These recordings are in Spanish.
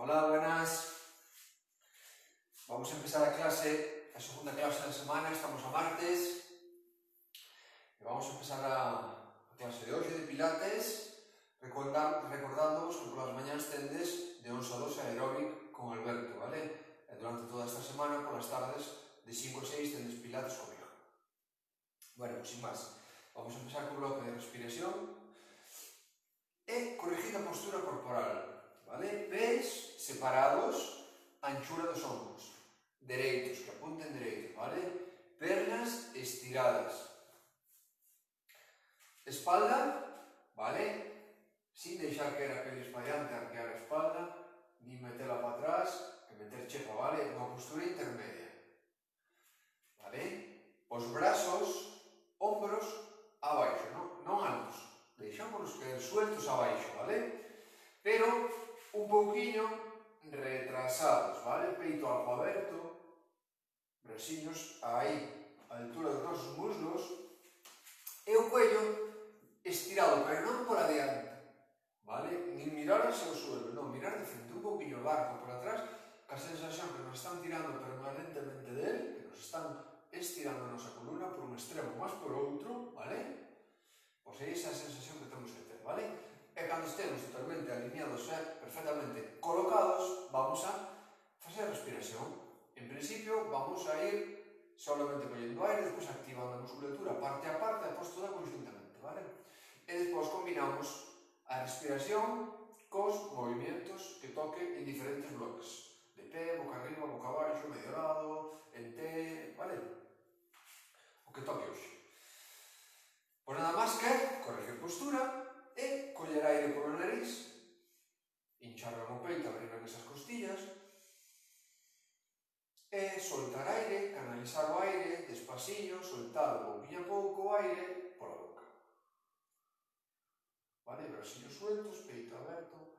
Hola, buenas. Vamos a empezar a clase, la segunda clase de la semana, estamos a martes. Y vamos a empezar a clase de hoxe de Pilates, recordándoos que polas mañáns tendes de 11 a 12 aeróbic con Alberto, vale? E durante toda esta semana, polas tardes, de 5 a 6 tendes Pilates comigo. Bueno, pues sin máis, vamos a empezar co bloque de respiración e corregir a postura corporal, vale? Pés separados, anchura dos ombros, dereitos, que apunten dereitos, vale? Pernas estiradas, espalda, vale? Sin deixar que era aquel espallante arquear a espalda, ni metela para atrás, que meter chepa, vale? Unha postura intermedia, vale? Os brazos, hombros, abaixo, non altos, deixámonos caer sueltos abaixo, vale? Pero un pouquiño retrasados, vale? Peito algo aberto, braciños aí, a altura dos nosos muslos, e o cuello estirado, pero non por adiante, vale? Nin mirar hacia o suelo, non, mirar de frente, un pouquiño largo por atrás, ca sensación que nos están tirando permanentemente del, que nos están estirando a nosa columna por un extremo máis por outro, vale? Pois é esa sensación que temos que ter, vale? E cando estemos totalmente alineados e perfectamente colocados, vamos a facer respiración. En principio, vamos a ir solamente collendo aire, despois activando a musculatura parte a parte e após toda conjuntamente, vale? E despois combinamos a respiración cos movimentos que toque en diferentes bloques. De pé, boca arriba, boca abaixo, medio lado, en T, vale? O que toque hoxe. Pois nada máis que corregir postura e coller aire polo nariz, hinchar o peito, abrir esas costillas, e soltar aire, canalizar o aire, despacillo, soltar pouquinho a pouco o aire pola boca. Vale? Brasillos sueltos, peito aberto,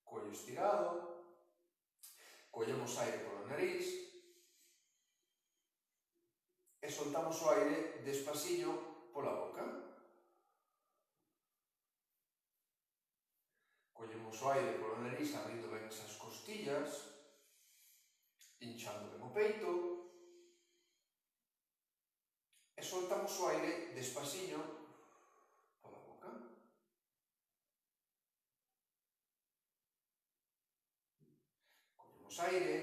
cuello estirado, collemos aire polo nariz e soltamos o aire despacillo pola boca. Collemos o aire polo nariz abrindo ben esas costillas, hinchando ben o peito, e soltamos o aire despacillo pola boca. Collemos aire,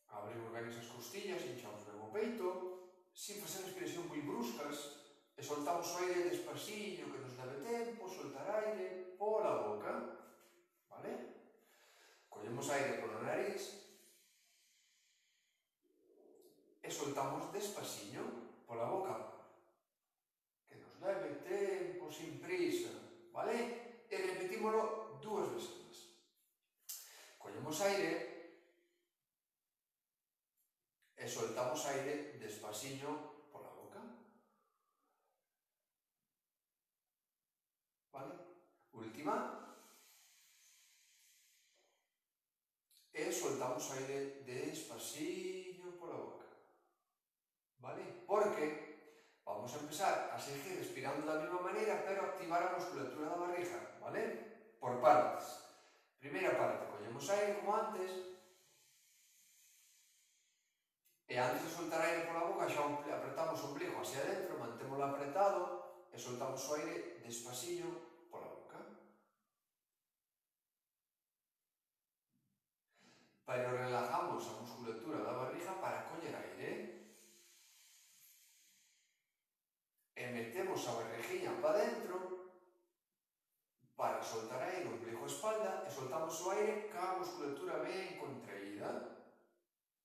abrimos ben esas costillas, hinchamos ben o peito, sin facer respiración moi bruscas, e soltamos o aire despacillo, que nos leve tempo, soltar aire pola boca, vale? Collemos aire polo nariz e soltamos despacillo pola boca, que nos leve tempo, sin prisa, vale? E repetímolo 2 veces máis. Collemos aire e soltamos aire despacillo pola boca, vale? Última. E soltamos aire despacillo pola boca, vale? Porque vamos a empezar a seguir respirando da mesma maneira, pero activar a musculatura da barriga, vale? Por partes. Primeira parte, collemos aire como antes, e antes de soltar aire pola boca xa apretamos o ombligo hacia adentro, mantémolo apretado e soltamos o aire despacillo pola boca. Pero relajamos a musculatura da barriga para coller aire e metemos a barrigiña para dentro para soltar aire no ombligo e espalda e soltamos o aire ca musculatura ben contraída,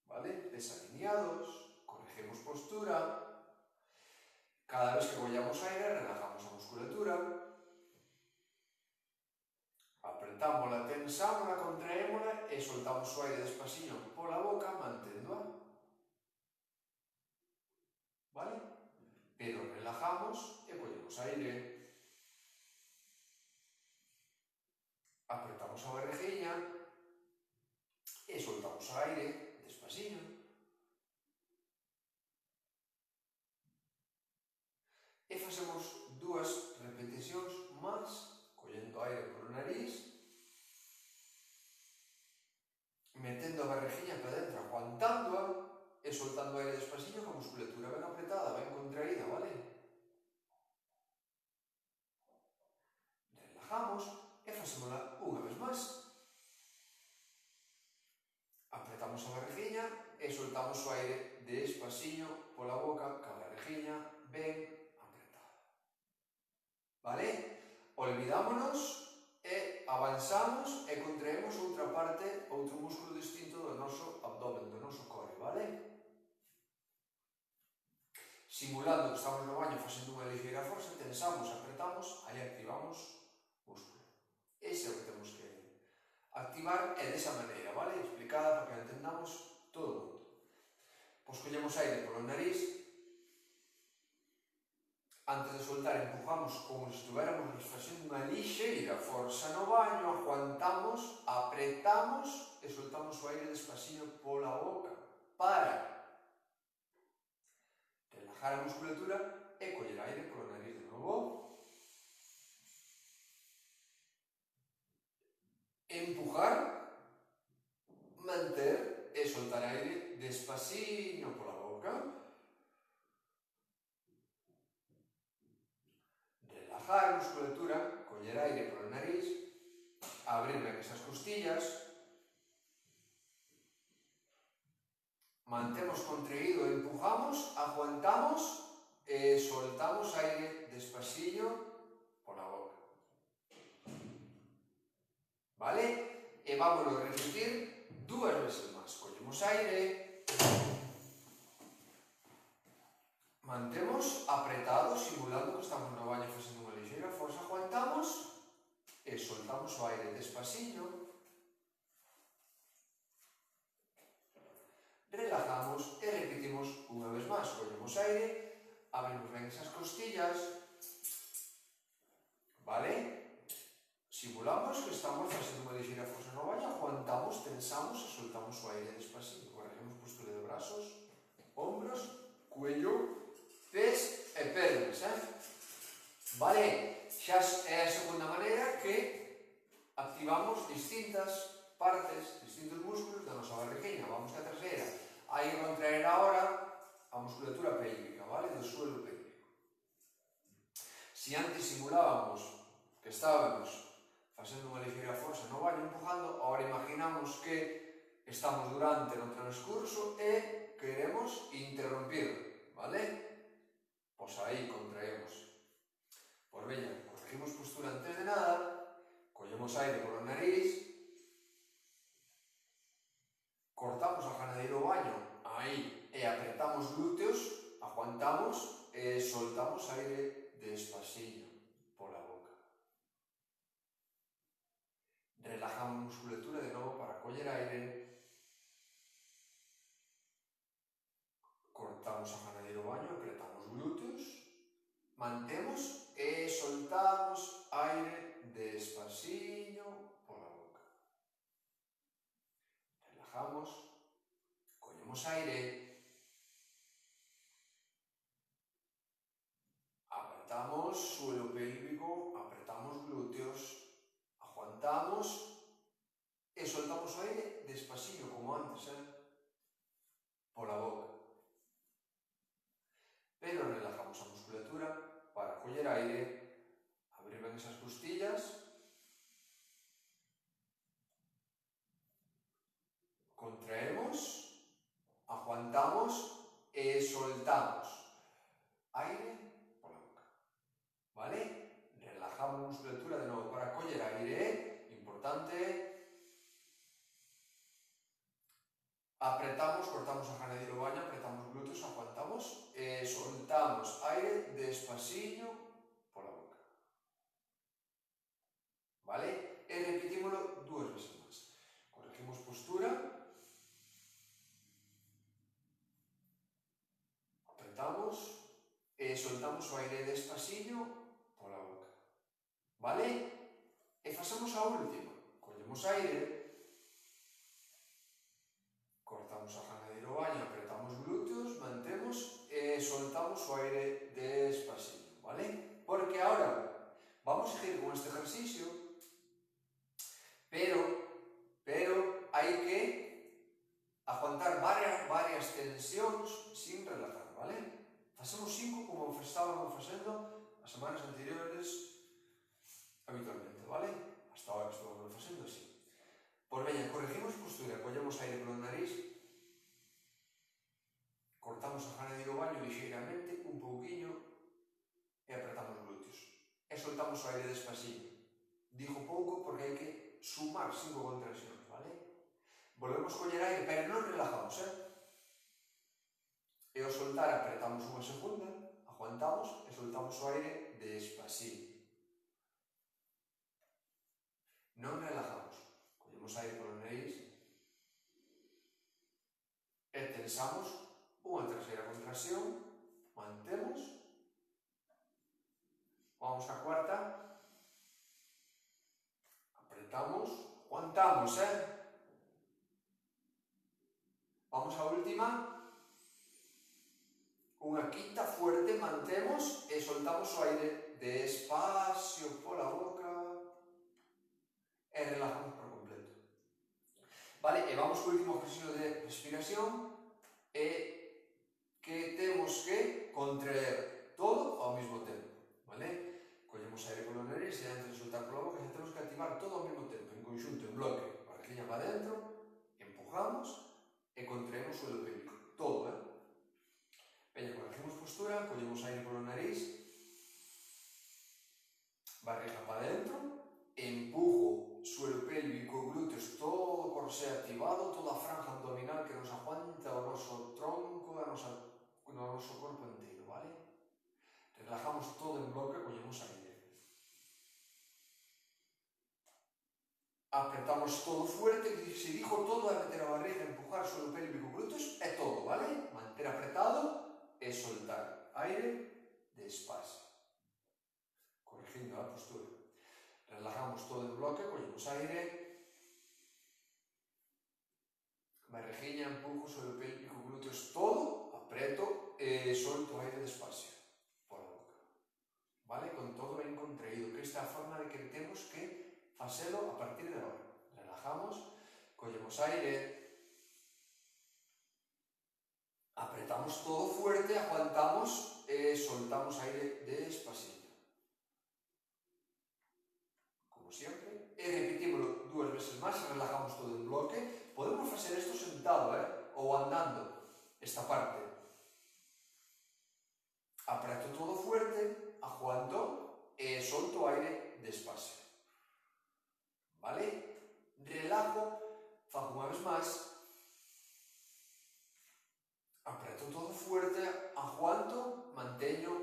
vale? Pés alineados, corregimos postura, cada vez que collamos aire relajamos a musculatura, apretámola, tensámola, contraémola e soltamos o aire despacillo pola boca, manténdoa, vale? Pero relajamos e collemos aire. Apretamos a barrigiña e soltamos o aire despacillo. E facemos 2 repeticións máis, collendo aire polo nariz facémola unha vez máis. Apretamos a barriguinha e soltamos o aire despasiño pola boca, ca barriguinha ben apretada. Vale? Olvidámonos e avanzamos e contraemos outra parte, outro músculo distinto do noso abdomen, do noso core, vale? Simulando que estamos no baño facendo unha ligeira forza, tensamos, apretamos, aí activamos músculo. Ese é o que temos que activar e desa maneira, vale? Explicada para que entendamos todo o mundo. Pois collemos aire polo nariz, antes de soltar empujamos como se estuviéramos facendo unha lixeira forza no baño, aguantamos, apretamos e soltamos o aire despacito pola boca para relajar a musculatura e coller aire polo nariz de novo. Empujar, manter e soltar aire despacito pola boca. Relajar a musculatura, coller aire polo nariz, abrir ben esas costillas, mantemos contraído, empujamos, aguantamos e soltamos aire despacillo pola boca. Vale? E vámonos a repetir 2 veces máis. Collemos aire, mantemos apretados, simulando que estamos no baño facendo unha ligeira forza, aguantamos e soltamos o aire despacillo. Relajamos e repetimos unha vez máis. Collemos aire, abrimos ben esas costillas, vale? Simulamos que estamos facendo unha ligeira forza no baño, aguantamos, tensamos e soltamos o aire despacito. Corregimos postura de brazos, ombros, cuello, pés e pernas, vale? Xa é a segunda maneira que activamos distintas partes, distintos músculos da nosa barriguinha. Vamos a terceira. Aí vamos traer agora a musculatura pélvica, vale? Do suelo pélvico. Si antes simulábamos que estábamos facendo unha ligeira forza no baño empujando, agora imaginamos que estamos durante no transcurso e queremos interrumpir, vale? Pois aí contraemos. Pois veña, corregimos postura antes de nada, collemos aire polo nariz, cortamos a janadeira do baño, aí, e apretamos glúteos, aguantamos e soltamos aire despacillo pola boca. Relajamos musculatura de novo para coller aire, cortamos a janadeira do baño, apretamos glúteos, mantemos e soltamos aire despacillo pola boca. Relajamos, collemos aire, apretamos suelo pélvico, apretamos glúteos, aguantamos e soltamos o aire despacillo como antes, pola boca. Pero relajamos a musculatura para coller aire, abrir ben esas costillas, contraemos, aguantamos e soltamos aire pola boca, vale? Relajamos musculatura de novo para coller aire, importante. Apretamos, cortamos a janadeira do baño, apretamos glúteos, aguantamos e soltamos aire despacillo pola boca, vale? E repetímolo 2 veces máis. Corregimos postura, apretamos e soltamos o aire despacillo pola boca, vale? E facemos a última. Collemos aire, cortamos a janadeira do baño, apretamos glúteos, mantemos e soltamos o aire despacillo, vale? Porque ahora vamos a seguir con este ejercicio, pero hai que aguantar varias tensións sin relajar, vale? Facemos 5 como estábamos facendo as semanas anteriores habitualmente, vale? Hasta ahora. sumar 5 contraccións, vale? Volvemos coller aire, pero non relajamos, E ao soltar apretamos unha segunda, aguantamos e soltamos o aire despacito. Non relajamos. Collemos aire polo nariz e tensamos unha terceira contracción, mantemos, vamos á cuarta, apretamos, aguantamos, Vamos á última, unha quinta fuerte, mantemos e soltamos o aire despacio pola boca e relajamos por completo. Vale, e vamos co último ejercicio de respiración e que temos que contraer todo ao mesmo tempo, vale? Collemos aire polo nariz e antes de soltar pola boca xa temos que activar todo ao mesmo tempo, en conxunto, en bloque, barriguinha para dentro, empujamos e contraemos o suelo pélvico, todo, Veña, corregimos postura, collemos aire polo nariz, barriga para dentro, empujo, suelo pélvico, glúteos, todo o corsé activado, toda a franja abdominal que nos aguanta o noso tronco, o noso corpo inteiro, vale? Relajamos todo en bloque, collemos aire. Apretamos todo fuerte, se dijo todo é meter a barriga, empujar, suelo pélvico, glúteos, é todo, vale? Manter apretado e soltar aire despacio, corrigindo a postura. Relajamos todo en bloque, collemos aire, barriguinha, empujo, suelo pélvico, glúteos, todo, apreto e solto aire despacio pola boca, vale? Con todo ben contraído, que esta é a forma de que temos que facelo a partir de agora. Relajamos, collemos aire, apretamos todo fuerte, aguantamos e soltamos aire despacito. Como sempre. E repetímoslo 2 veces máis, relajamos todo en bloque. Podemos facer isto sentado, ou andando, esta parte. Apreto todo fuerte, aguanto e solto aire despacio. Vale? Relajo, fago unha vez máis. Apreto todo fuerte, aguanto, manteño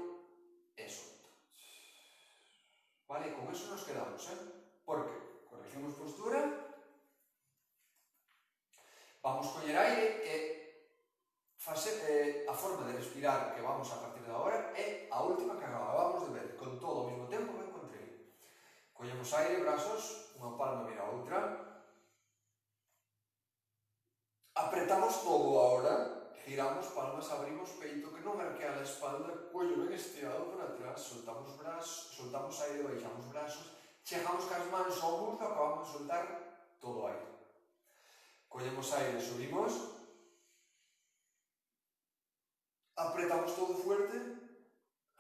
e solto. Vale, con eso nos quedamos, Porque corregimos postura, vamos coller aire e a forma de respirar que vamos a partir de agora é a última que acabamos de ver, con todo ao mesmo tempo ben contraído. Collemos aire, brazos, unha palma mira a outra. Apretamos todo agora. Giramos palmas, abrimos peito, que non arquea a espalda, cuello ben estirado por atrás, soltamos brazos, soltamos aire, baixamos brazos, chegamos cas mans ao muslo, acabamos de soltar todo o aire. Collemos aire, subimos, apretamos todo fuerte,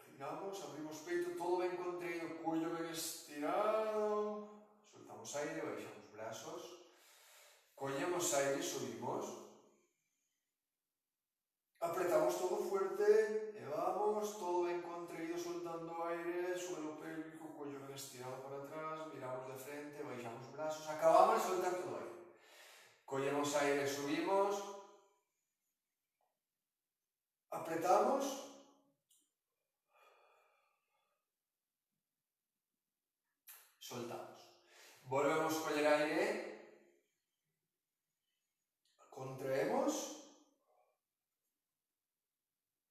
giramos, abrimos peito, todo ben contraído, cuello ben estirado, soltamos aire, baixamos brazos, collemos aire, subimos, apretamos todo fuerte e vamos, todo ben contraído, soltando aire, suelo pélvico, cuello ben estirado para atrás, miramos de frente, baixamos brazos, acabamos de soltar todo aire. Collemos aire, subimos, apretamos, soltamos. Volvemos a coller aire, contraemos,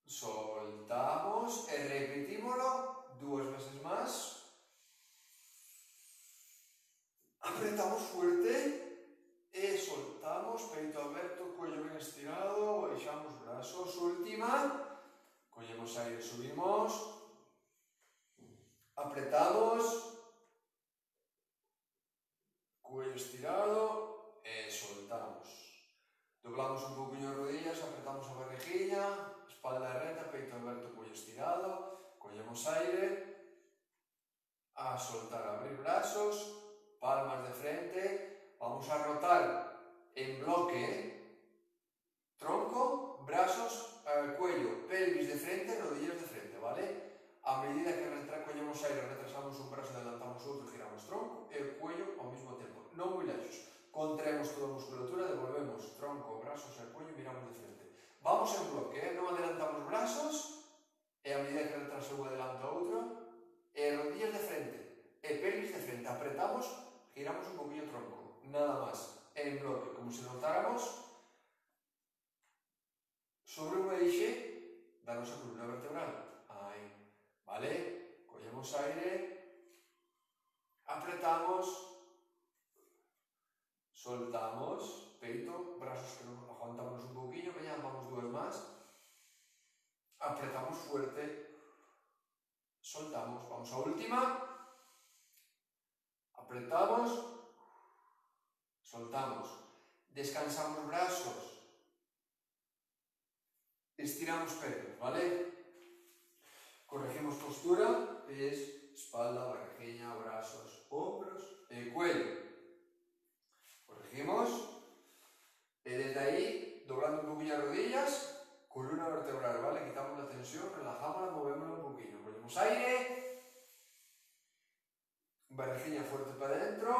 soltamos e repetímolo 2 veces máis. Apretamos fuerte e soltamos, peito aberto, cuello ben estirado, baixamos brazos, última, collemos aire, subimos, apretamos, cuello estirado e soltamos. Doblamos un pouquinho as rodillas, apretamos a barriguinha, espalda reta, peito aberto, cuello estirado, collemos aire, a soltar, abrir brazos, palmas de frente, vamos a rotar en bloque, tronco, brazos, cuello, pelvis de frente, rodillas de frente, vale? A medida que collemos aire, retrasamos un brazo, adelantamos outro, giramos tronco e o cuello ao mesmo tempo. non moi lexos. Contraemos toda a musculatura, devolvemos tronco, brazos e cuello e miramos de frente. Vamos en bloque, non adelantamos brazos, e a medida que retrasa un adelanta outro, e rodillas de frente, e pelvis de frente. Apretamos, giramos un poquinho o tronco, nada máis. En bloque, como se notáramos sobre un eixe da nosa columna vertebral. Aí, vale? Collemos aire, apretamos, soltamos, peito, brazos que non aguantamos un poquinho, veña, vamos dúas máis, apretamos fuerte, soltamos, vamos a última, apretamos, soltamos, descansamos brazos, estiramos pernas, ¿vale? Corregimos postura, pies, espalda, barrigiña, brazos, hombros e cuello. Corregimos, e desde aí, doblando un poquinho as rodillas, columna vertebral, ¿vale? Quitamos la tensión, relajámosla, movémosla un poquinho. Ponemos aire, barrigiña fuerte para dentro,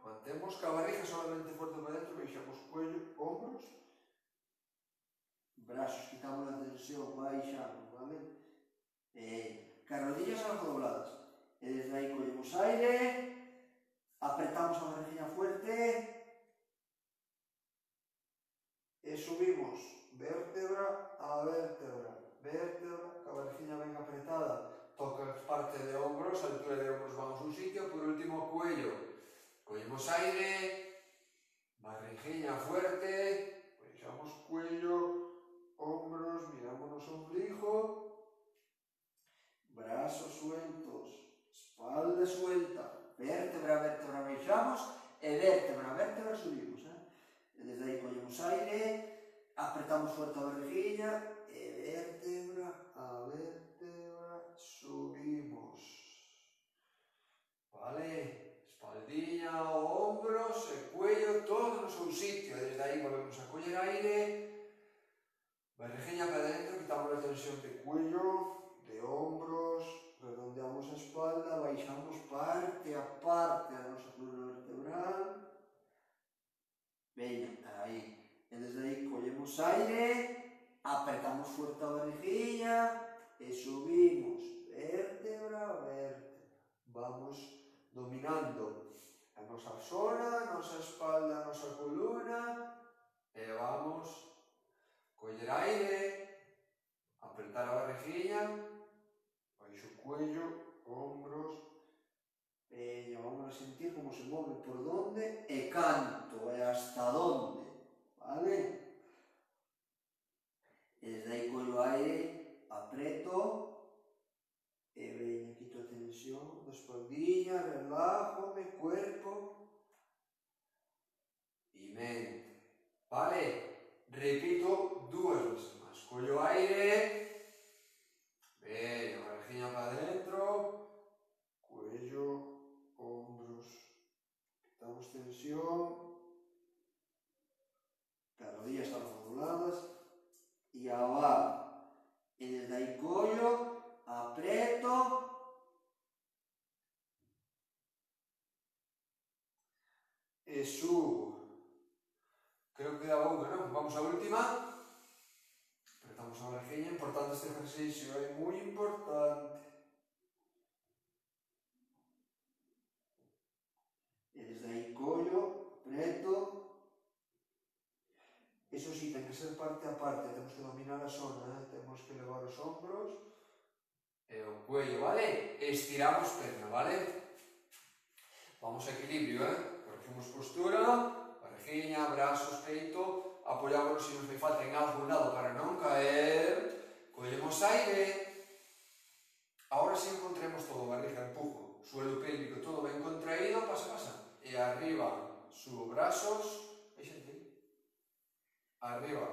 mantemos que a barriga solamente fuerte para dentro, baixamos cuello, hombros, brazos, quitamos la tensión, baixamos, ¿vale? Que as rodillas algo dobladas. E desde aí collemos aire, apretamos a barrigiña fuerte, e subimos vértebra a vértebra, vértebra, que a barrigiña ben apretada, toca parte de hombros, a altura de hombros vamos a un sitio, por último cuello, collemos aire, barrigiña fuerte, baixamos cuello, hombros, miramos o ombligo, brazos sueltos, espalda suelta, vértebra a vértebra baixamos e vértebra a vértebra subimos, E desde aí collemos aire, apretamos fuerte a barrigiña e vértebra a vértebra subimos. Vale? Espaldiña, hombros e cuello, todo no seu sitio. Desde aí volvemos a coller aire, barrigiña para dentro, quitamos a tensión de cuello, de hombros, redondeamos a espalda, baixamos parte a parte da nosa columna vertebral. Veña, aí. E desde aí collemos aire, apretamos fuerte a barrigiña e subimos vértebra a vértebra. Vamos dominando a nosa zona, a nosa espalda, a nosa columna e vamos coller aire, apretar a barrigiña, baixo o cuello, hombros. Veña, vamos a sentir como se move por donde e canto, e hasta donde, vale? E desde aí collo aire, apreto, e veña, quito a tensión da espaldiña, relájome, cuerpo e mente, vale? Repito dúas veces máis, collo aire, veña, barrigiña para dentro, cuello, hombros, quitamos tensión, que as rodillas están dobladas, e abaixo, e desde aí collo, apreto, e subo. Creo que daba unha, non? Vamos á última. Apretamos a barrigiña, importante este ejercicio, é moi importante. E desde aí collo, apreto. Eso sí, ten que ser parte a parte, temos que dominar a zona, temos que elevar os hombros e o cuello, vale? Estiramos perna, vale? Vamos a equilibrio, corregimos postura, barrigiña, brazos, peito, apoyámonos se nos fai falta en algún lado para non caer, collemos aire, ahora sí encontremos todo, barriga, empujo, suelo pélvico, todo ben contraído, pasa, e arriba, subo brazos, arriba,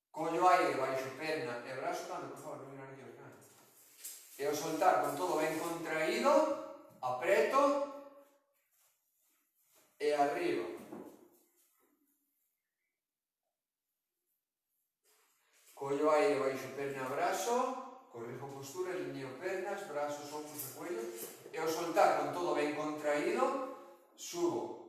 collo aire, baixo perna e brazo, por favor, non mirar aquí os canas. E ao soltar con todo ben contraído, apreto e arriba. Collo aire, baixo perna e brazo, corrijo postura, alineo pernas, brazos, hombros e cuello, e ao soltar con todo contraído, subo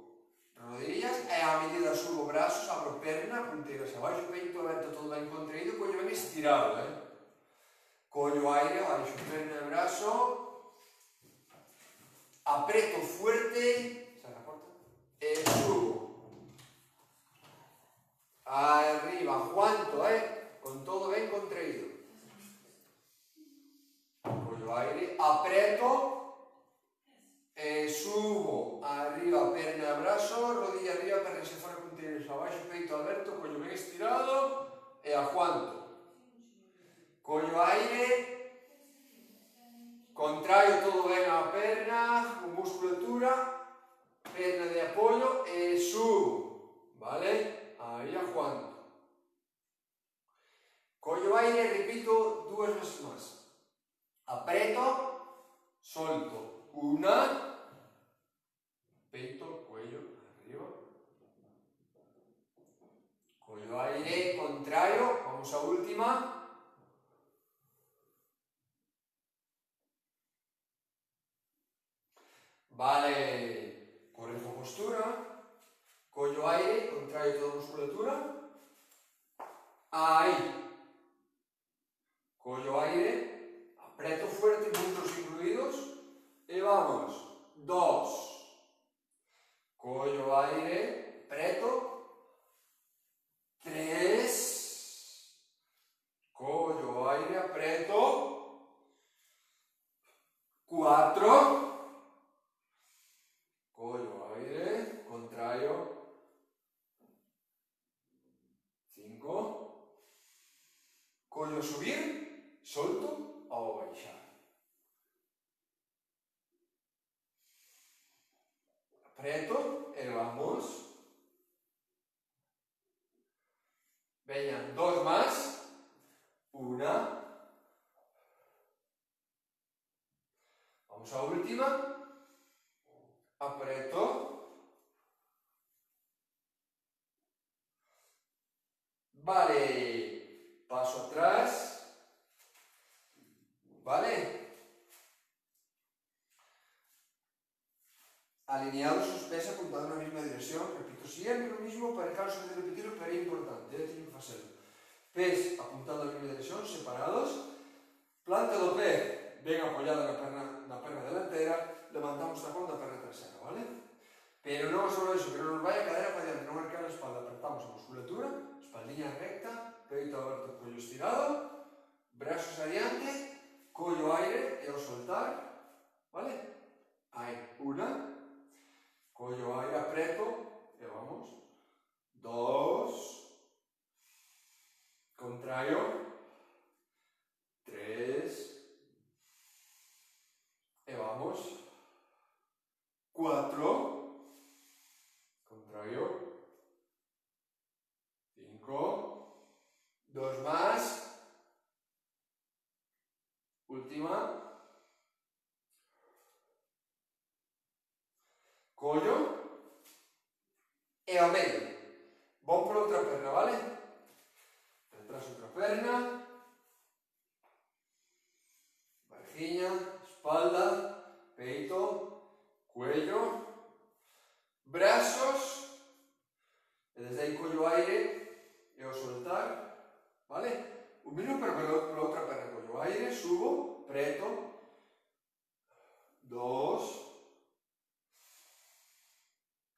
rodillas, e a medida subo brazos, abro perna, punteiro hacia abaixo, peito aberto, todo ben contraído, collo ben estirado, collo aire, abaixo, perna e brazo, apreto fuerte, saca a porta, e subo. Arriba, aguanto, con todo ben contraído. Collo aire, apreto, e subo. Arriba, perna e brazo, rodilla arriba, perna hacia fora, punteiro hacia abaixo, peito aberto, collo ben estirado, e aguanto. Collo aire, contraio todo ben a perna, con musculatura, perna de apoio, e subo, vale? Aí aguanto. Collo aire, repito 2 veces máis. Apreto, solto. Una, peito, cuello, arriba. Collo aire, contrario, vamos a última. Vale, corrijo postura. Collo aire, contraio toda musculatura. Ahí. Collo aire, apreto fuerte, muslos incluidos. Y vamos. 2. Collo aire, apreto. 3. Collo aire, apreto. 4. Collo aire, contraio. 5. Collo subir, solto ao baixar. Apreto, e vamos. Veñan 2 máis. Una. Vamos á última. Apreto. Vale, paso atrás, vale, alineados os pés apuntando na mesma dirección, repito siempre lo mismo, para canso de repetirlo, pero é importante, teño que facelo. Pés apuntando na mesma dirección, separados, planta do pé ben apoyada na perna delantera, levantamos tacón da perna trasera, vale? Pero non só iso, que non nos vai a cadera para diante, non marcar a espalda, apertamos a musculatura, espaldinha recta, peito aberto, collo estirado, brazos adiante, collo aire e ao soltar, vale? Aí, una, collo aire, apreto, e vamos, 2, contraio, 3, e vamos, 4, contraio, 5, 2 más, última, collo, e ao medio. Vamos por outra perna, vale? Detrás outra perna, barriña, espalda, peito, cuello, brazos, e desde aí collo aire e ao soltar, vale? O mismo pero por outra perna, collo aire, subo, preto, 2,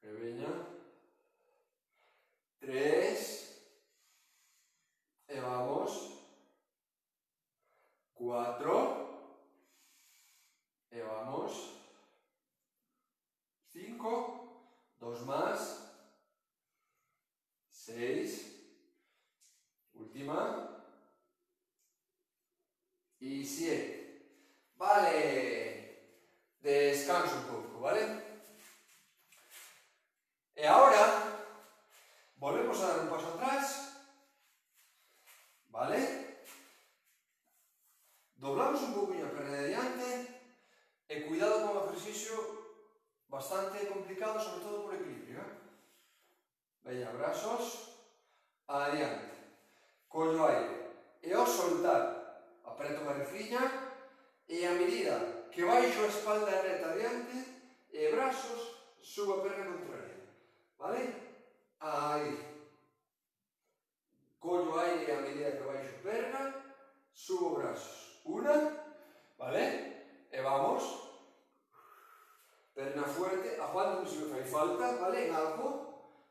que veña, 3, e vamos, 4, e vamos, 5, 2 más, 6, última, y 7. Vale, descanso un poco, ¿vale? Y ahora volvemos a dar un paso atrás, ¿vale? Doblamos un poquinho a perna de diante e cuidado con un ejercicio bastante complicado, sobre todo por equilibrio. Veña, brazos adiante, collo aire, e ao soltar apreto a barriga e a medida que baixo a espalda reta adiante e brazos perna fuerte, aguanto se me fai falta, vale, en algo,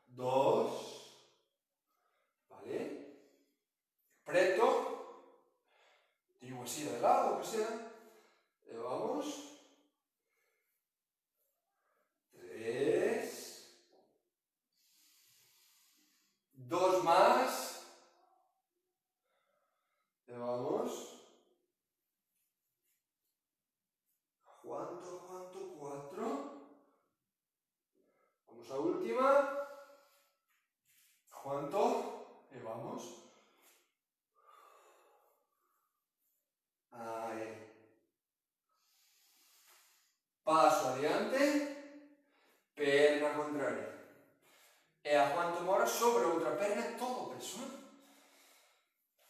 2, vale, preto, digo así de lado, o que sea, e vamos, 3, 2 más, e vamos, aguanto, 4, vamos a última, aguanto, e vamos, ahí, paso adiante, perna contraria, e aguanto ahora sobre outra perna todo peso,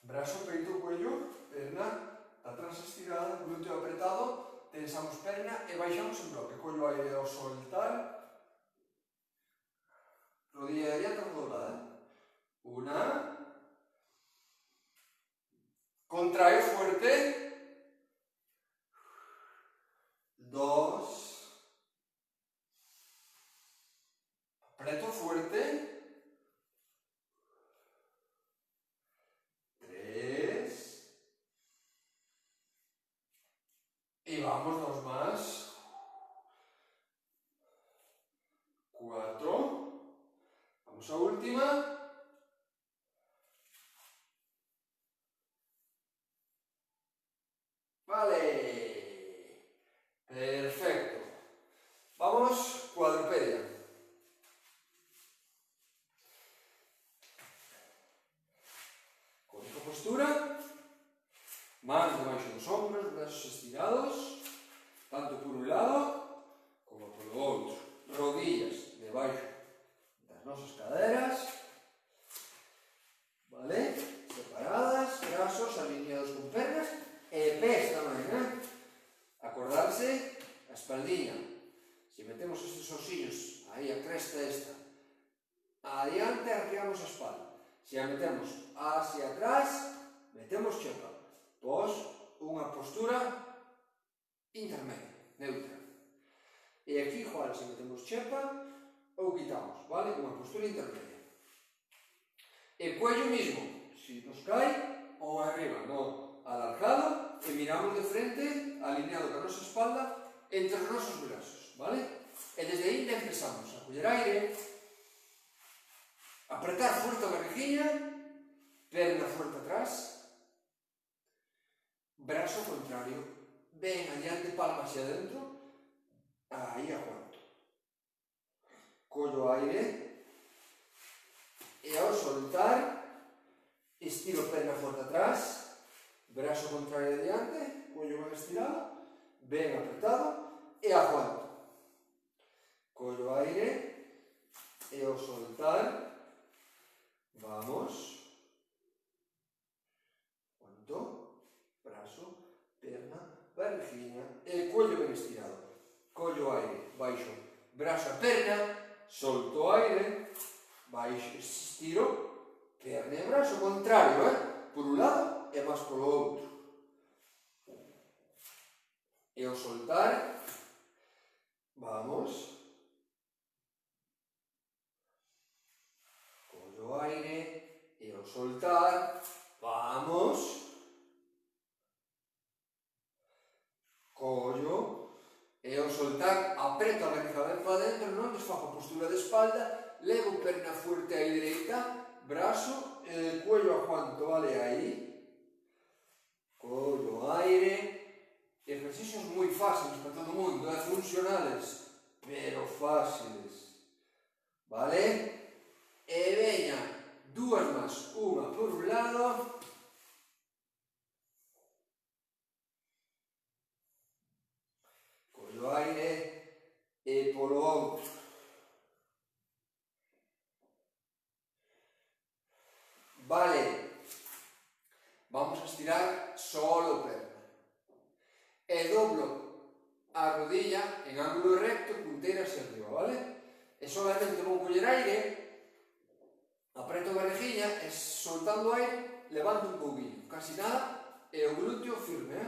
brazo, peito, cuello, perna atrás estirada, glúteo apretado, tensamos perna e baixamos en bloque, collo aire ao soltar, rodilla derecha doblada, una, contrae fuerte, 2, apreto fuerte, 3, y vamos 2 más, 4, vamos a última, vale, perfecto, vamos cuadrupedia. Con esta postura, manos debaixo dos ombros, brazos estirados, tanto por un lado como por o outro, rodillas debaixo das nosas caderas, vale, separadas, brazos alineados con pernas, e pés tamén, acordarse a espaldiña, se metemos estes osillos aí a cresta esta, adiante arqueamos a espalda, se a metemos hacia atrás, metemos chepa, pois unha postura intermedia, neutra, e aquí igual se metemos chepa ou quitamos, vale, unha postura intermedia, e cuello mismo, se nos cae ou arriba, no, alargado, e miramos de frente, alineado con a nosa espalda, entre os nosos brazos, vale? E desde aí empezamos a coller aire, apretar fuerte a barriguinha, perna fuerte atrás, brazo contrario, ben adiante, palma hacia adentro, aí aguanto. Collo aire, e ao soltar, estiro perna fuerte atrás, brazo contrario adiante, cuello ben estirado, ben apretado, e aguanto. Collo aire, e ao soltar, vamos, aguanto, brazo, perna, barriguinha, e cuello ben estirado. Collo aire, baixo, brazo a perna, solto aire, baixo, estiro, perna e brazo contrario, por un lado e máis polo outro. E ao soltar, vamos, collo aire, e ao soltar, vamos, collo, e ao soltar, apreto a barriga ben para dentro, non desfago a postura de espalda, levo perna fuerte aí dereita, brazo, cuello aguanto, vale, aí, collo aire, ejercicios moi fáciles para todo o mundo, funcionales, pero fáciles, vale, e veña, dúas máis, unha por un lado, collo aire, e polo outro, vale, vamos a estirar solo perna, e doblo a rodilla en ángulo recto, punteira hacia arriba, vale? E solamente vou coller aire, apreto a barriguinha e soltando aire, levanto un pouquinho, casi nada, e o glúteo firme,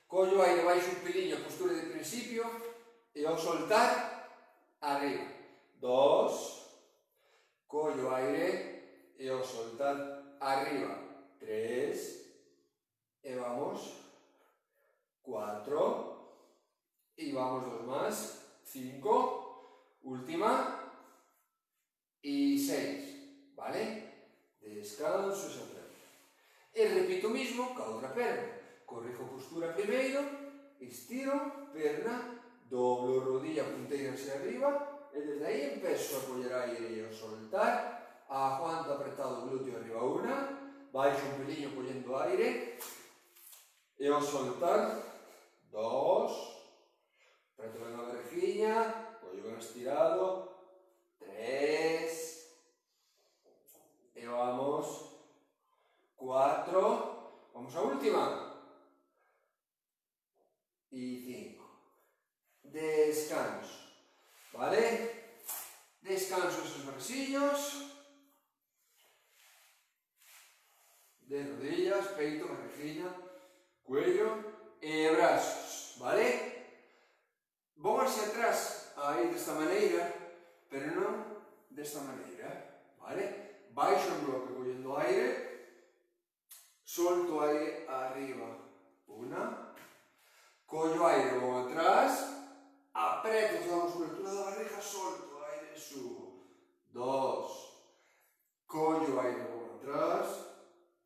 Collo aire baixo un peliño a postura de principio, e ao soltar, arriba. 2, collo aire e ao soltar, arriba. 3, e vamos. 4, y vamos 2 más. 5, última. Y 6, ¿vale? Descanso esa perna. E repito o mismo ca outra perna. Corrijo postura primeiro, estiro, perna, doblo rodilla, punteira hacia arriba, e desde aí empezo a coller aire e a soltar, aguanto apretado o glúteo arriba una, baixo un peliño collendo aire, e ao soltar, 2, apreto ben a verjiña, collo ben estirado, 3, e vamos, 4, vamos a última, y 5. Descanso, ¿vale? Descanso esos brasillos, de rodillas, peito, barriguinha, cuello e brazos, ¿vale? Vou hacia atrás aí desta maneira, pero non desta maneira, ¿vale? Baixo en bloque collendo aire, solto aire arriba, una, collo aire, vou atrás, apreto toda a musculatura da barriga, solto aire, subo, 2, collo aire, vou atrás,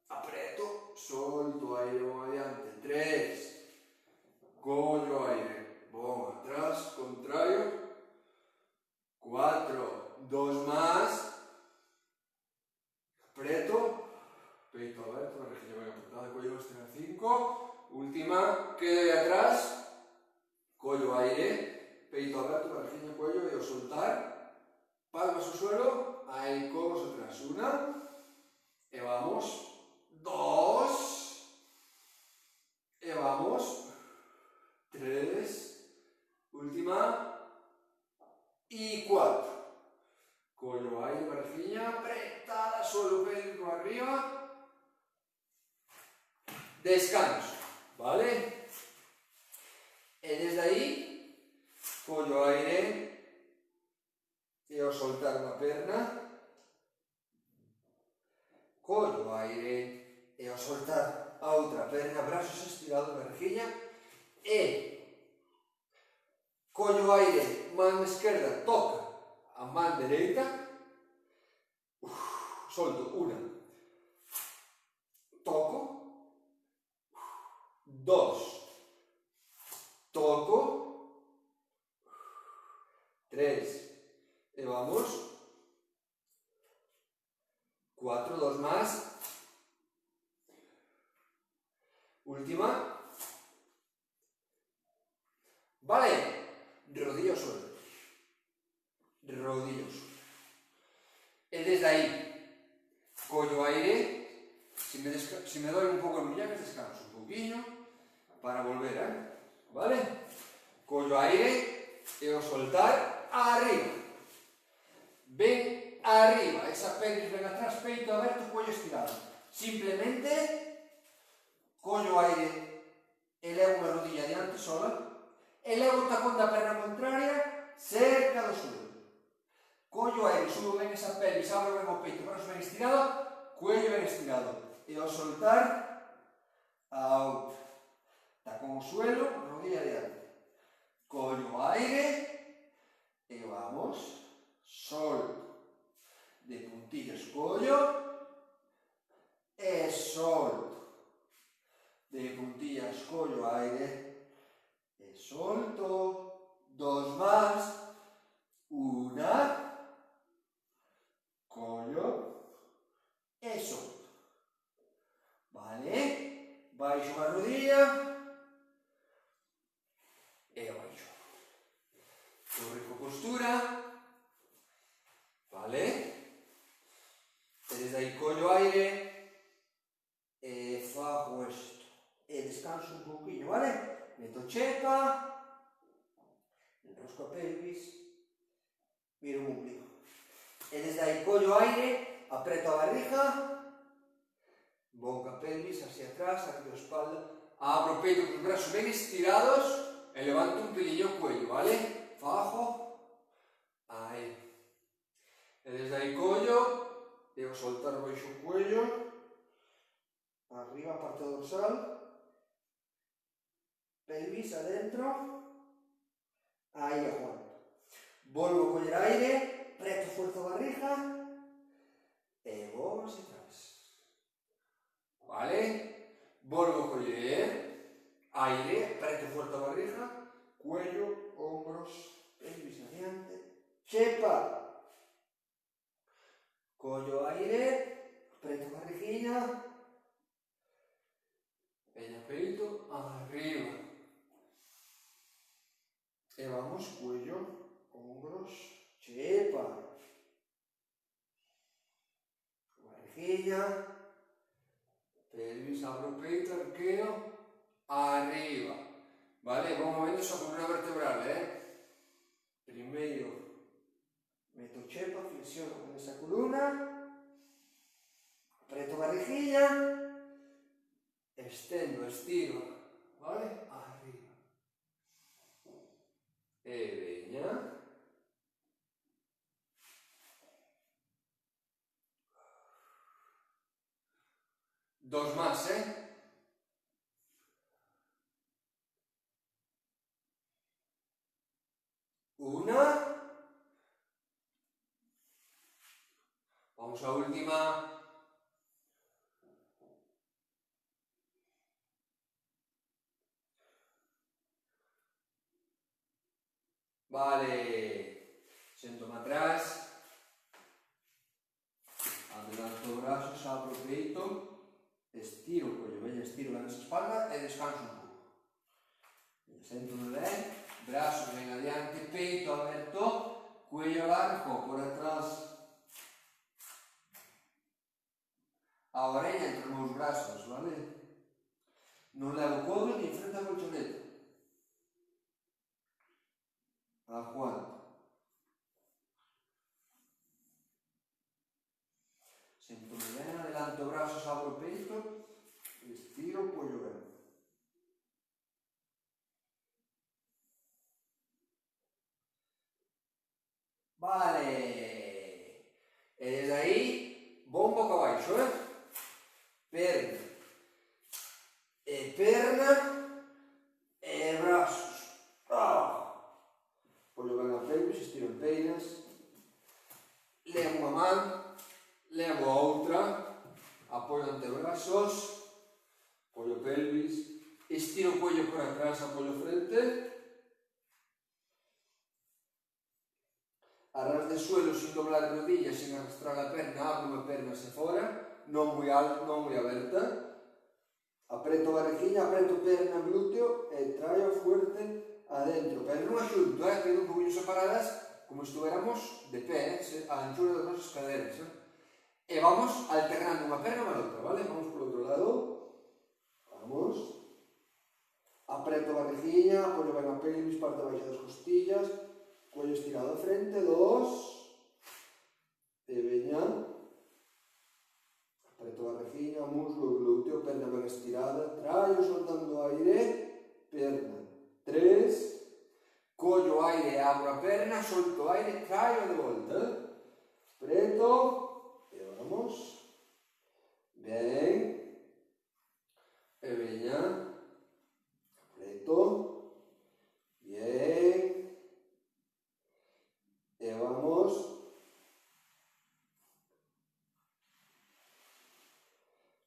apreto, solto aire, vou adiante, 3, collo aire, vou atrás, contraio, 4, 2 más, apreto, peito aberto, barriguilla ben apretada, collo estirado, 5, última, quedo atrás, collo aire, peito aberto, barriguilla, cuello, e ao soltar, palmas ao suelo, aí codos atrás, una, e vamos, 2, e vamos, 3, última, y 4. Collo aire, barriguilla apretada, suelo pélvico arriba, descanso, ¿vale? E desde aí, collo aire e ao soltar unha perna, collo aire e ao soltar a outra perna, brazos estirados, barriguilla, e collo aire, man esquerda, toca a man dereita, solto, una, toco, 2, toco, 3, e vamos, 4, 2 más, última, vale, rodillo suelo, rodillo suelo, e desde aí, collo aire, si me doy un pouco en millares, descanso un pouquinho, para volver, vale, collo aire, e ao soltar, arriba, ben arriba, esa pelvis ben atrás, peito aberto, cuello estirado, simplemente, collo aire, elevo unha rodilla diante sola, elevo o tacón da perna contraria, cerca do suelo. Collo aire, subo ben esa pelvis, abro ben o peito, brazo ben estirado, cuello ben estirado. E ao soltar, out. Tacón o suelo, rodilla diante. Collo aire, e vamos, solto. De puntillas, collo, e solto. De puntillas, collo aire, e solto. 2 más, una, collo, e solto. Vale? Baixo a rodilla, e baixo. Corrijo postura, vale? E desde aí collo aire, e fago isto. E descanso un pouquinho, vale? Meto chepa, enrosco a pelvis, miro o ombligo. E desde aí collo aire, apreto a barriga, boca pelvis hacia atrás, aquí a espalda, abro o peito con os brazos ben estirados e levanto un pelillo o cuello, vale? fajo, aí. E desde aí collo, e vou soltar baixo o cuello, arriba a parte dorsal, pelvis adentro, aí aguanto. Volvo a coller aire, preto fuerte a barriga, e vou hacia atrás. Vale? Volvo a coller aire, preto fuerte a barriga, cuello, hombros, pelvis adiante, chepa. Collo aire, preto barriguinha, peña peito, arriba. E vamos, cuello, hombros, chepa. Barriguinha, pelvis, abro o peito, arqueo, arriba. Vale, vou movendo esa columna vertebral, Primeiro, meto chepa, flexiono con esa columna, apreto barriguilla, estendo, estiro, vale? Arriba. E veña. Dos más, Una. Vamos a última. Vale. Sento-me atrás. Adelanto os brazos, abro o peito. Estiro o collo, veña, estiro a nosa espalda e descanso un pouco. Sento-me ben. Brazos ben adiante, peito aberto, cuello largo por atrás. A orella entre os meus brazos, vale? Non levo o codo ni enfrente a colchoneta. Aguanto. Sento-me ben, adelanto os brazos, abro o peito, estiro o cuello ben. Vale. E desde aí, bon boca abaixo, Perna. E perna. E brazos. Pollo ben a pelvis, estiro en peinas. Levo unha man. Levo a outra. Apoio antebrazos. Pollo pelvis. Estiro o cuello por atrás, apoio frente. Arras de suelo sin doblar rodillas, sin arrastrar a perna, abro a perna hacia fora, non moi alta, non moi aberta. Apreto barriguinha, apreto perna, glúteo e traio fuerte adentro. Pero non axunto, quedo un poquinho separadas como se estuéramos de pé, a anchura das nosas caderas. E vamos alternando unha perna máis outra, vale? Vamos por outro lado. Vamos. Apreto barriguinha, apoio ben a pelvis, parte baixa das costillas. Cuello estirado de frente, 2, e veña, apreto a barriguinha, muslo, glúteo, perna ben estirada, traio soltando aire, perna, 3, collo aire, abro a perna, solto aire, traio de volta, apreto, e vamos, ben, e veña, apreto, bien, e vamos,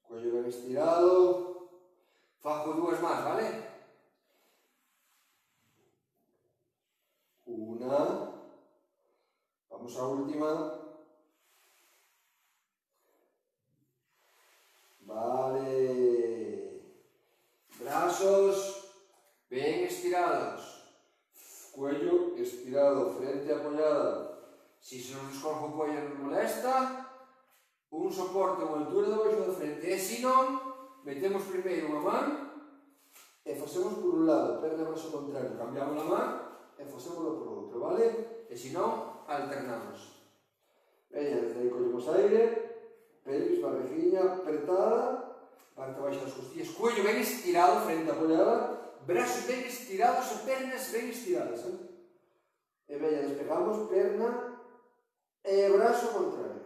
cuello ben estirado, fajo dúas máis, vale? Una, vamos á última, vale, brazos ben estirados, cuello estirado, frente apoyada. Si se nos descorre o cuello nos molesta, un soporte a altura debaixo da frente. E se non, metemos primeiro unha man e facemos por un lado, perna brazo contrario, cambiamos a man e facémoslo por outro, vale? E se non, alternamos. Veña, desde aí collemos aire, pelvis, barriguinha apretada, parte baixa das costillas, cuello ben estirado, frente apoyada, brazos ben estirados e pernas ben estiradas, e veña, despegamos perna e brazo contrario.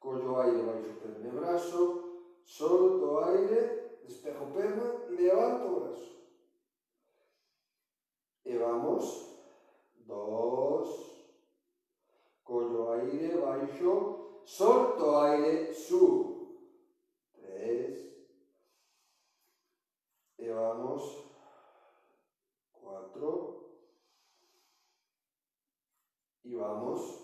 Collo aire, baixo perna e brazo, solto aire, despejo perna, levanto o brazo. E vamos, 2, collo aire, baixo, solto aire, subo, 3, e vamos, 4, y vamos,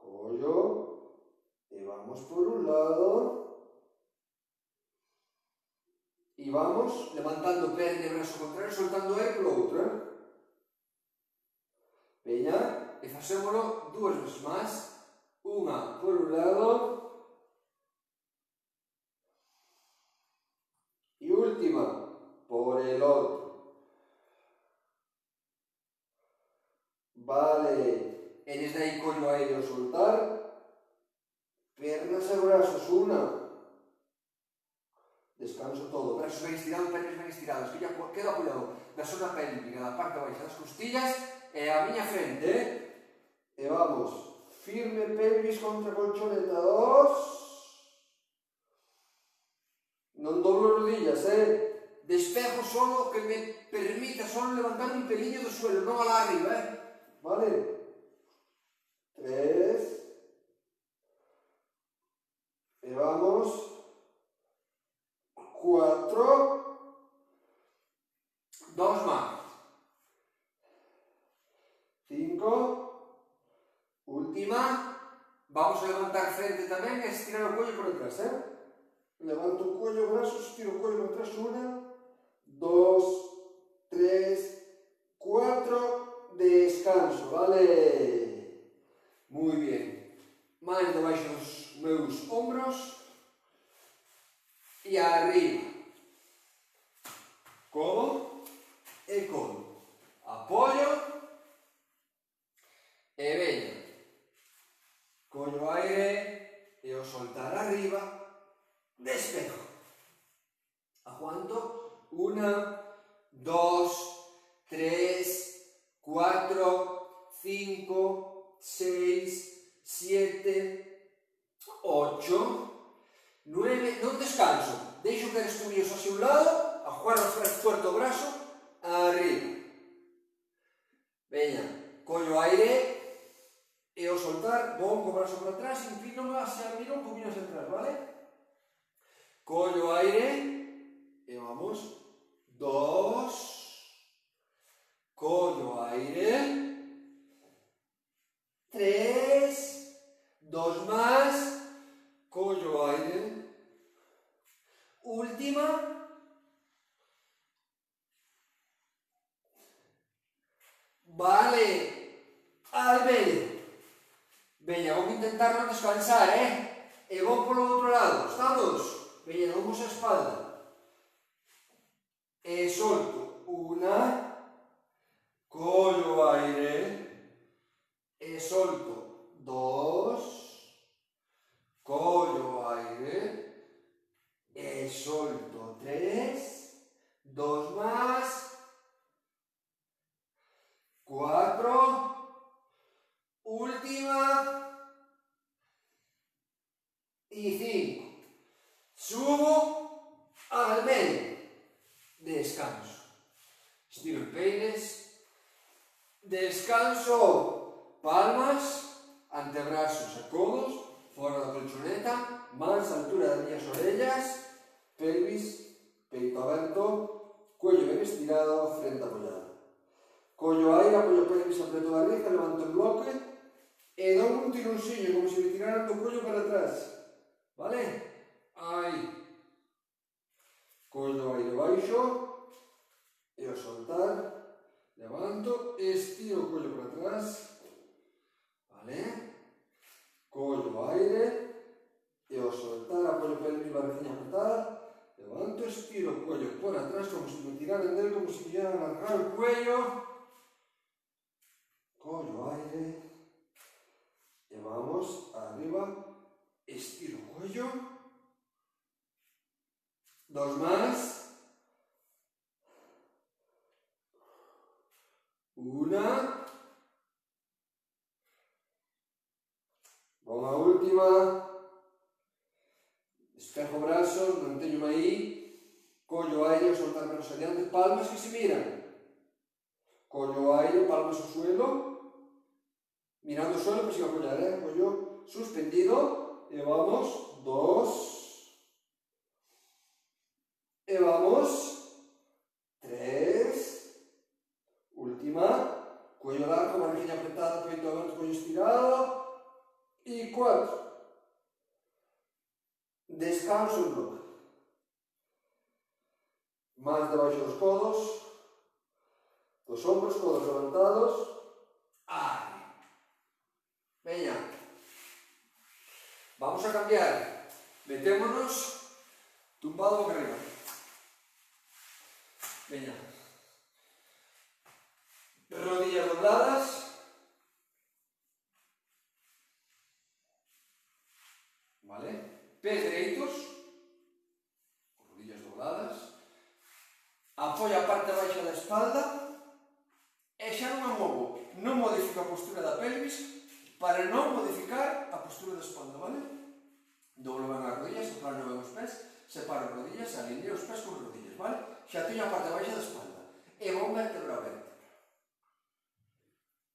8, y vamos por un lado, y vamos levantando perna e brazo contrario, soltando aire polo outro, veña, e facémolo 2 veces máis, unha por un lado, e última por el outro. Vale, e desde aí collo aire ao soltar, pernas e brazos, unha, descanso todo, brazos ben estirados, pernas ben estiradas, quedo apoiado da zona pélvica, da parte baixa das costillas e a miña frente, e vamos, firme pelvis contra colchoneta, 2, non doblo rodillas, despejo solo que me permita solo levantar un pelillo do suelo, non alá arriba, vale, 3, e vamos, 4, 2 máis, 5, última, vamos a levantar frente tamén e estirar o collo por detrás, levanto o collo, brazos, estiro o collo por detrás, 1, 2, 3, 4, descanso, vale? Moi bien, máis debaixo dos meus ombros e arriba, codo e codo, apoio e veña, collo aire e ao soltar arriba, despejo, aguanto, 1, 2, 3, 4, 5, 6, 7, 8, 9, non descanso, deixo que as tobillos hacia un lado, aguardo fuerte o brazo, arriba, veña, collo aire, e ao soltar, vou co brazo para atrás, inclino hacia, miro un poquinho hacia atrás, vale? Collo aire, e vamos, 2, collo aire, 3, 2 máis, collo aire, última, vale, al medio, veña, vou intentar non descansar, e vou polo outro lado, estamos? Veña, vamos a espalda, e solto, 1, collo aire, e solto, 2, collo aire, e solto, 3, 2 máis, 4, última, e 5, subo al medio, descanso, estiro os peines, descanso, palmas, antebrazos e codos, fora da colchoneta, mans a altura das miñas orellas, pelvis, peito aberto, cuello ben estirado, frente apoyada. Collo aire, apoio pelvis, apreto a barriga, levanto el bloque e dou un tironcillo, como se me tiraran do collo para atrás. Vale? Aí. Collo aire baixo e ao soltar, levanto, estiro o collo para atrás. Vale? Collo aire e ao soltar, apoio pelvis, barriguinha apretada, levanto, estiro o collo por atrás, como se me tiraran del, como se me iban a agarrar o cuello. Collo estiro o cuello, 2 más, 1, vamos a última, despejo brazos, manteño aí, collo aire, soltar manos adiante, palmas que se miran, collo aire, palmas ao suelo, mirando o suelo para sin apoyar, collo suspendido, e vamos, 2, e vamos, 3, última, cuello largo, barriguilla apretada, peito aberto, cuello estirado, y 4. Descanso en bloque. Más debajo de los codos, los hombros, codos levantados. ¡Ay! Venga. Vamos a cambiar. Metémonos tumbado boca arriba. Venga. Rodillas dobladas. ¿Vale? Pés dereitos, rodillas dobladas, apoia a parte baixa da espalda e xa non a movo, non modifico a postura da pelvis para non modificar a postura da espalda, vale? Doblo ben as rodillas, aplano ben os pés, separo as rodillas, alineo os pés con as rodillas, vale? Xa teño a parte baixa da espalda e vou vértebra a vértebra,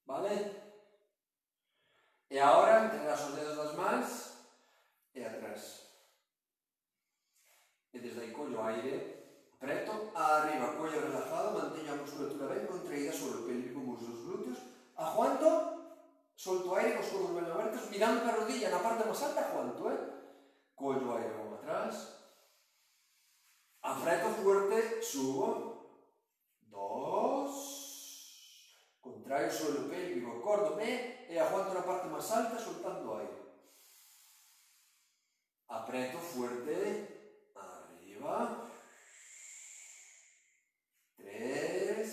vale? E agora entregas os dedos das mans e atrás. E desde aí collo aire, apreto, arriba, cuello relajado, manteño a musculatura ben contraída sobre o pélvico, muslos glúteos, aguanto, solto aire cos codos ben abertos, mirando a rodilla na parte máis alta, aguanto, collo aire, vou atrás, apreto fuerte, subo, 2, contraio sobre o pélvico, acórdome e aguanto na parte máis alta, soltando aire. Apreto fuerte, arriba, 3,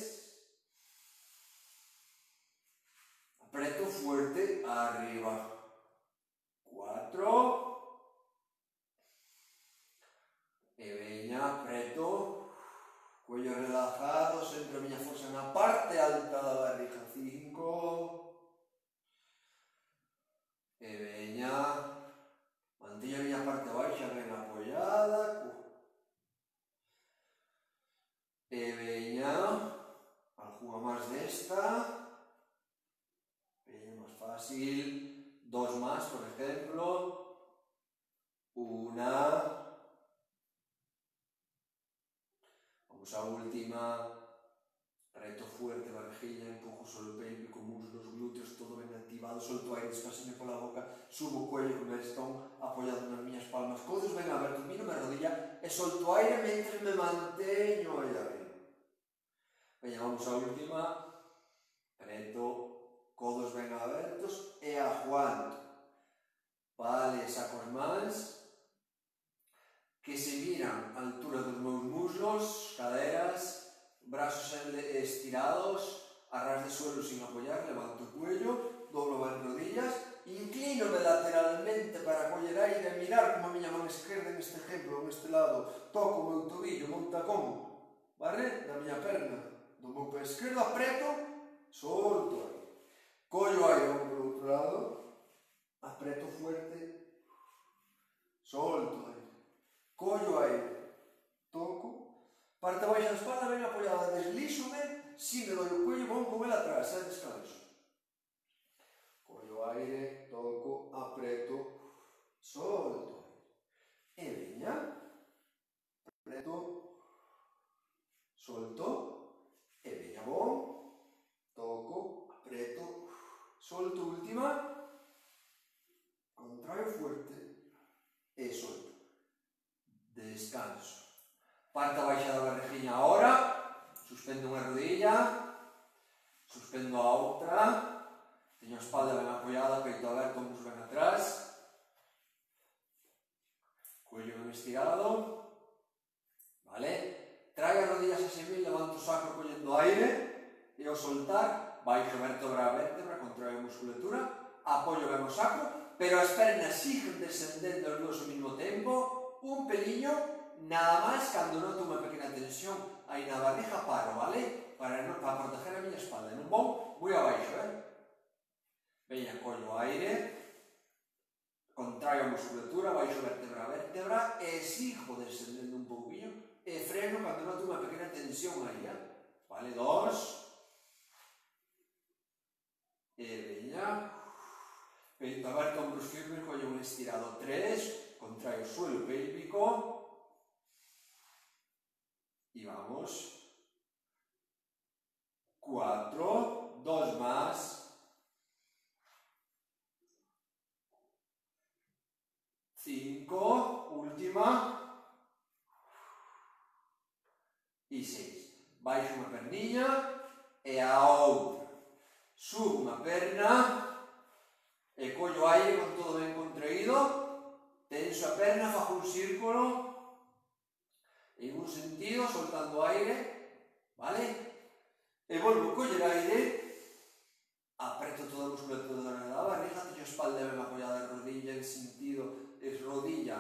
apreto fuerte, arriba, 4, e veña, apreto, cuello relajado, centro a miña forza na parte alta da barriga, 5, e veña, manteño a miña parte baixa ben apoiada, e veña, algunha máis desta, veña máis fácil, 2 máis, por exemplo, 1, vamos á última, reto fuerte, barriguilla, empujo sobre o pélvico, muslos, glúteos, todo ben activado, solto aire, despaseño pola boca, subo o cuello con el estón apoiado nas miñas palmas, codos ben abertos, miro a rodilla e solto aire mentre me manteño aí arriba. Veña, vamos á última, preto, codos ben abertos e aguanto. Vale, saco as mans, que se miran a altura dos meus muslos, caderas, brazos estirados, a ras de suelo sin apoyar, levanto o cuello, doblo ben rodillas, inclínome lateralmente para coller aire e mirar como a miña man esquerda neste exemplo, neste lado, toco o meu tobillo, o meu tacón, vale? Da miña perna, do meu pé esquerdo, apreto, solto aire. Collo aire, vou por outro lado, apreto fuerte, solto aire. Collo aire, toco, parte baixa da espalda ben apoiada, deslíxome, si me doi o cuello, vou con el atrás, descanso. Collo aire, toco, apreto, solto. E veña, apreto, solto, e veña bon, toco, apreto, solto, última, contraio fuerte, e solto. Descanso. Parte baixa da barriguinha agora, suspendo unha rodilla, suspendo a outra, teño a espalda ben apoiada, peito aberto, ombros ben atrás, cuello ben estirado, vale? Traio as rodillas a semil, levanto o sacro collendo aire, e ao soltar, baixo vértebra a vértebra, contraio a musculatura, apoio ben o saco, pero as pernas siguen descendendo os dous ao mesmo tempo, un peliño, nada máis, cando noto unha pequena tensión aí na barriga, paro, vale? Para proteger a miña espalda, non vou moi abaixo, Veña, collo aire, contraio a musculatura, baixo vértebra a vértebra, e sigo descendendo un pouquinho, e freno cando noto unha pequena tensión aí, vale? 2, e veña, peito aberto, ombros firmes, collo un estirado, 3, contraio o suelo pélvico, y vamos, 4, 2 más, 5, última, y 6. Baixo unha perniña e a outra. Subo unha perna e collo aire con todo ben contraído, tenso a perna, fago un círculo en un sentido, soltando aire, vale? E volvo a coller aire, apreto toda a musculatura da barriga, teño a espalda ben apoiada, rodilla en sentido, rodilla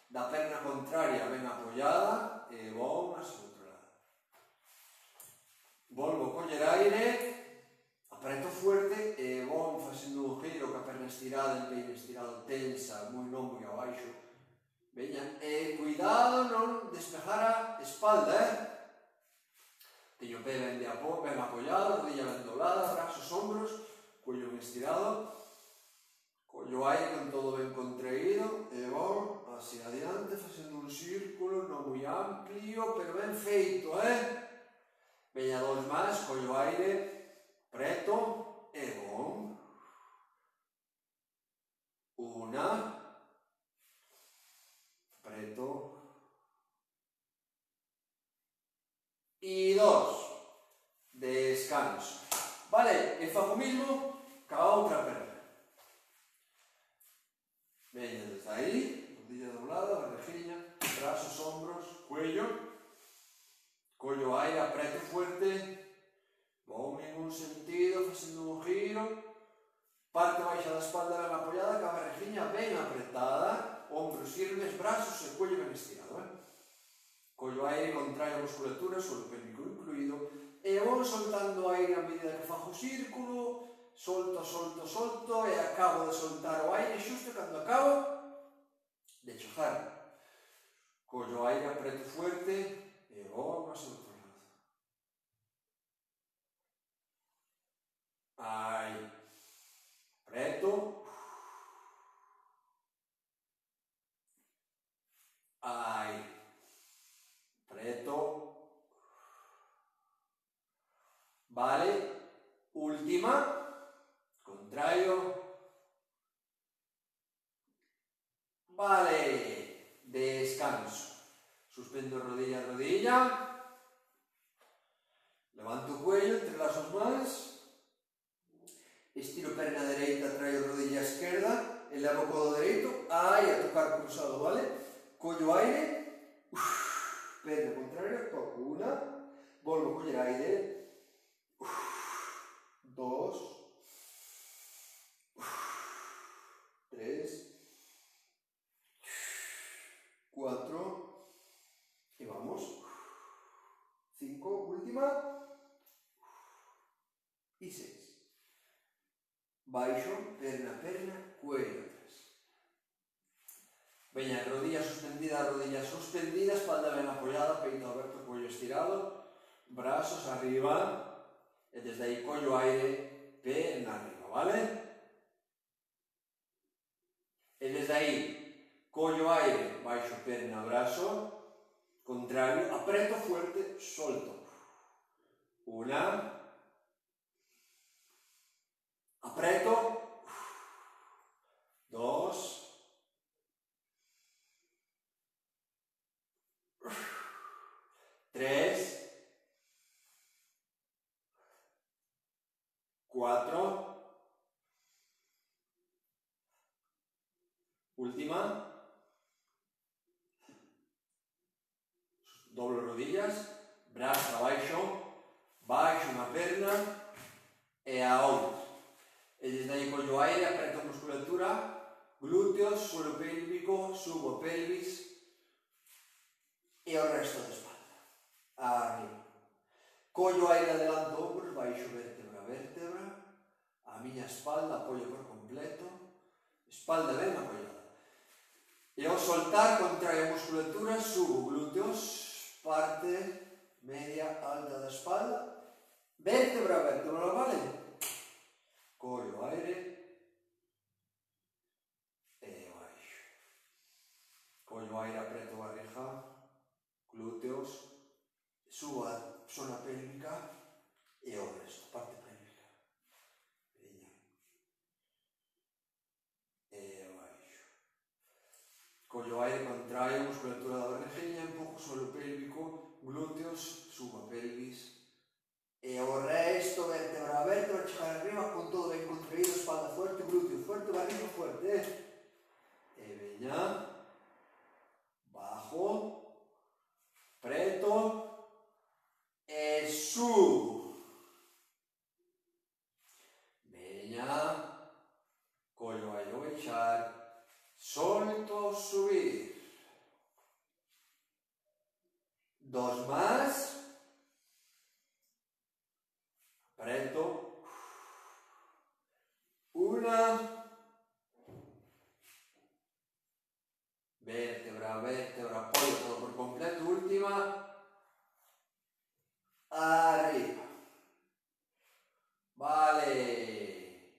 da perna contraria ben apoiada, e vou hacia outro lado. Volvo a coller aire, apreto fuerte e vou facendo un giro ca perna estirada, empeño estirado, tensa, moi non moi abaixo. Veña, e cuidado non despejar a espalda, Teño o pé ben apoiado, rodilla ben doblada, brazos, ombros, cuello ben estirado, collo aire con todo ben contraído, e vou hacia adiante facendo un círculo non moi amplio, pero ben feito, Veña, 2 máis, collo aire, preto, e vou. 1, preto, e 2, descanso. Vale, e fago o mismo ca outra perna. Veña, desde aí, rodilla doblada, barrigiña, brazos, ombros, cuello, collo aire, apreto fuerte, vou en un sentido, facendo un giro, parte baixa da espalda ben apoiada, ca barrigiña ben apretada, ombros firmes, brazos e cuello ben estirado, Collo aire, contraio a musculatura, suelo pélvico incluído, e vou soltando aire a medida que fago o círculo, solto, solto, solto, e acabo de soltar o aire xusto cando acabo de chozar. Collo aire, apreto fuerte, e vou máis ao outro lado. Aí, preto, aí, preto, vale, última, contraio, vale, descanso, suspendo rodilla a rodilla, levanto o cuello, entrelazo as mans, estiro perna dereita, traio rodilla esquerda, elevo o codo dereito, aí a tocar cruzado, vale? Collo aire, perna contraria, toco 1, volvo a coller aire, 2, 3, 4, e vamos, 5, última, e 6. Baixo, perna, cuello atrás. Veña, rodilla suspendida, espalda ben apoiada, peito aberto, cuello estirado, brazos arriba, e desde aí collo aire, pé en arriba, vale? E desde aí, collo aire, baixo, perna, brazo, contrario, apreto fuerte, solto. 1, apreto, 2, 3, 4, última, doblo rodillas, brazo abaixo, baixo unha perna e a outra. E desde aí collo aire, apreto a musculatura, glúteos, suelo pélvico, subo pelvis e o resto da espalda. Arriba. Collo aire, adelanto ombros, baixo vértebra a vértebra, a miña espalda apoio por completo, espalda ben apoiada. E ao soltar, contraio a musculatura, subo glúteos, parte media alta da espalda, vértebra a vértebra, vale? Collo aire e baixo. Collo aire, apreto barriga, glúteos, subo a zona pélvica e o resto, parte pélvica. Veña. E baixo. Collo aire, contraio a musculatura da barriga, empujo o suelo pélvico, glúteos, subo a pelvis. E o resto, vértebra a vértebra, chegar arriba con todo ben contraído, espalda fuerte, glúteo fuerte, barriga fuerte. E veña. Bajo. Preto. E subo. Veña. Collo aire ao baixar. Solto ao subir. Dos máis. Preto. Una. Vértebra a vértebra, apoio todo por completo. Última. Arriba. Vale.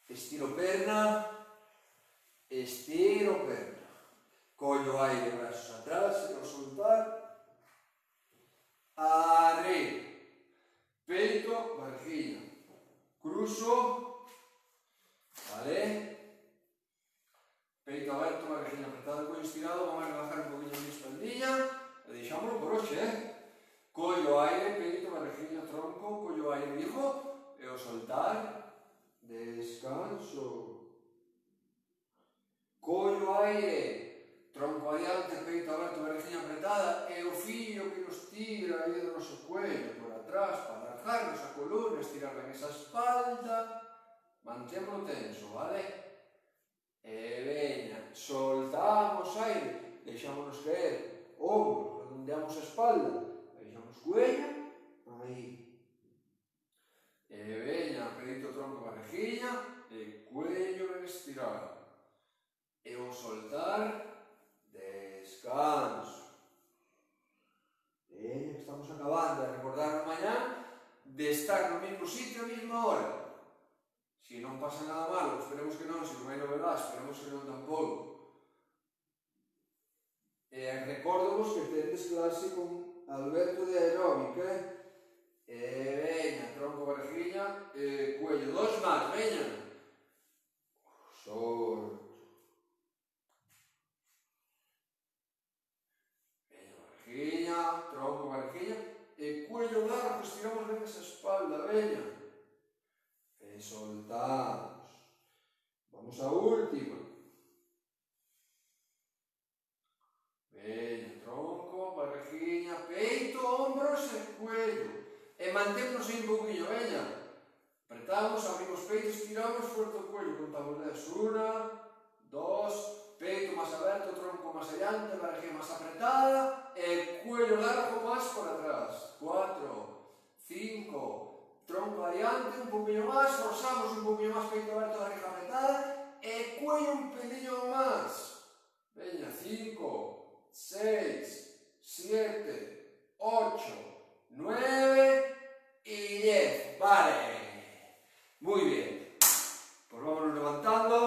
Estiro perna. Estiro perna. Collo aire, brazos atrás, e ao soltar. Arriba. Peito, barriguinha. Cruzo. Vale. Peito aberto, barriguinha apretada, collo estirado. Vamos a relajar un poquinho a espaldilla. E deixámoslo por hoxe, Collo aire, peito, barriguinha, tronco. Collo aire, hijo. E ao soltar. Descanso. Collo aire. Tronco adiante, peito aberto, barriguinha apretada. E o fío que nos tira aí do noso cuello por atrás para alargarnos a columna, estirar ben esa espalda. Mantémolo tenso, vale? E veña, soltamos aire, deixámonos caer, ombros, redondeamos a espalda, baixamos cuello, aí. E veña, peito, tronco, barriguinha, e cuello ben estirado. E ao soltar, descanso. Veña, que estamos acabando de recordar mañá de estar no mesmo sitio a mesma hora. Si non pasa nada malo, esperemos que non, se non hai novedad, esperemos que non tampouco. E recordovos que tendes clase con Alberto de aeróbica, E veña, tronco, barriguinha, cuello, dos máis, veña. Solto. Veña, barriguinha, tronco, barriguinha, e cuello largo, estiramos ben esa espalda, veña. E soltamos. Vamos á última. Veña, tronco, barriguinha, peito, hombros e cuello. E mantémonos aí un pouquinho, veña. Apretamos, abrimos peito, estiramos, fuerte o cuello, contamos 10. 1, 2, peito máis aberto, tronco máis adiante, barriga máis apretada, e cuello largo máis por atrás. 4, 5, tronco adiante, un pouquinho máis, forzamos un pouquinho máis, peito aberto, barriga apretada, e cuello un pelillo máis. Veña, 5, 6, 7, 8, 9 y 10. Vale. Muy bien. Pues vámonos levantando.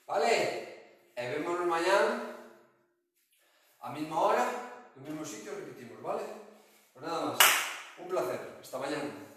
Vale. Y vémonos mañana a misma hora, en el mismo sitio, repetimos, ¿vale? Pues nada más. Un placer. Hasta mañana.